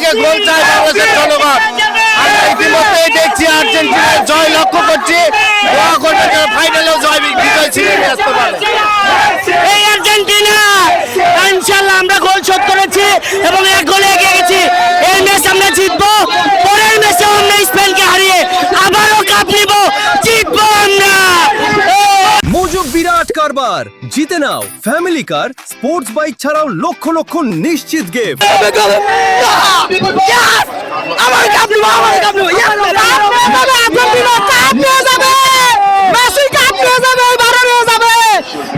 থেকে গোল চায় বাংলাদেশের জনগণ। আমরা ইতিমধ্যেই দেখছি আর্জেন্টিনার জয় লক্ষ্য করছি, দোয়া করবে ফাইনালেও জয় বিজয় ছিনিয়ে নিয়ে আসতে পারে এই আর্জেন্টিনা। ইনশাআল্লাহ আমরা গোল শোধ করেছি এবং এক গোলে এগিয়ে গেছি। এই ম্যাচ আমরা জিতবো, পরের ম্যাচে আমরা স্পেনকে হারিয়ে আবারও কাপ নিব, জিতবো আমরা। মজুক বিরাট কারবার, জিতে নাও ফ্যামিলি কার, স্পোর্টস বাইক ছাড়াও লক্ষ লক্ষ নিশ্চিত গিফট। আমার কাপ নিব, আমার কাপ নিব,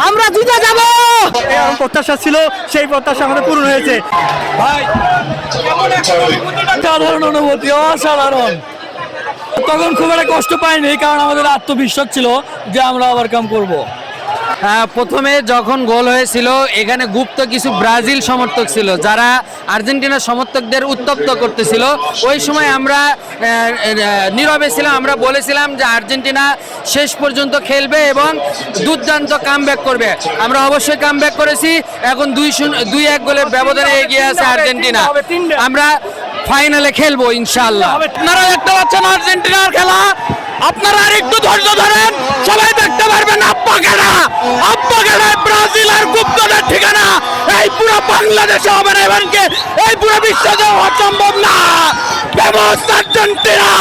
আমরা জিতে যাব। প্রত্যাশা ছিল, সেই প্রত্যাশা আমাদের পূরণ হয়েছে। ভাই সাধারণ অনুভূতি, অসাধারণ। তখন খুব একটা কষ্ট পাইনি, কারণ আমাদের আত্মবিশ্বাস ছিল যে আমরা ওভারকাম করব। প্রথমে যখন গোল হয়েছিল এখানে গুপ্ত কিছু ব্রাজিল সমর্থক ছিল যারা আর্জেন্টিনার সমর্থকদের উত্তপ্ত করতেছিল। ওই সময় আমরা নীরবে ছিলাম। আমরা বলেছিলাম যে আর্জেন্টিনা শেষ পর্যন্ত খেলবে এবং দুর্দান্ত কামব্যাক করবে। আমরা অবশ্যই কামব্যাক করেছি। এখন 2-1 গোলের ব্যবধানে এগিয়ে আছে আর্জেন্টিনা। আমরা ফাইনালে খেলবো ইনশাআল্লাহ। আপনারা দেখতে পাচ্ছেন আর্জেন্টিনার খেলা, আপনারা আর একটু ধৈর্য ধরেন, সবাই দেখতে পারবেন। ব্রাজিল আর গুপ্তদের ঠিকানা এই পুরো বাংলাদেশে হবে না, এমনকি এই পুরো বিশ্বে হওয়া সম্ভব না। Famous Argentina.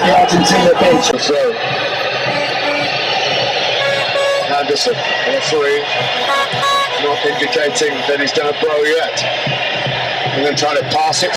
The Argentina bench. Anderson, referee, not indicating that he's done a blow yet. And then trying to pass it.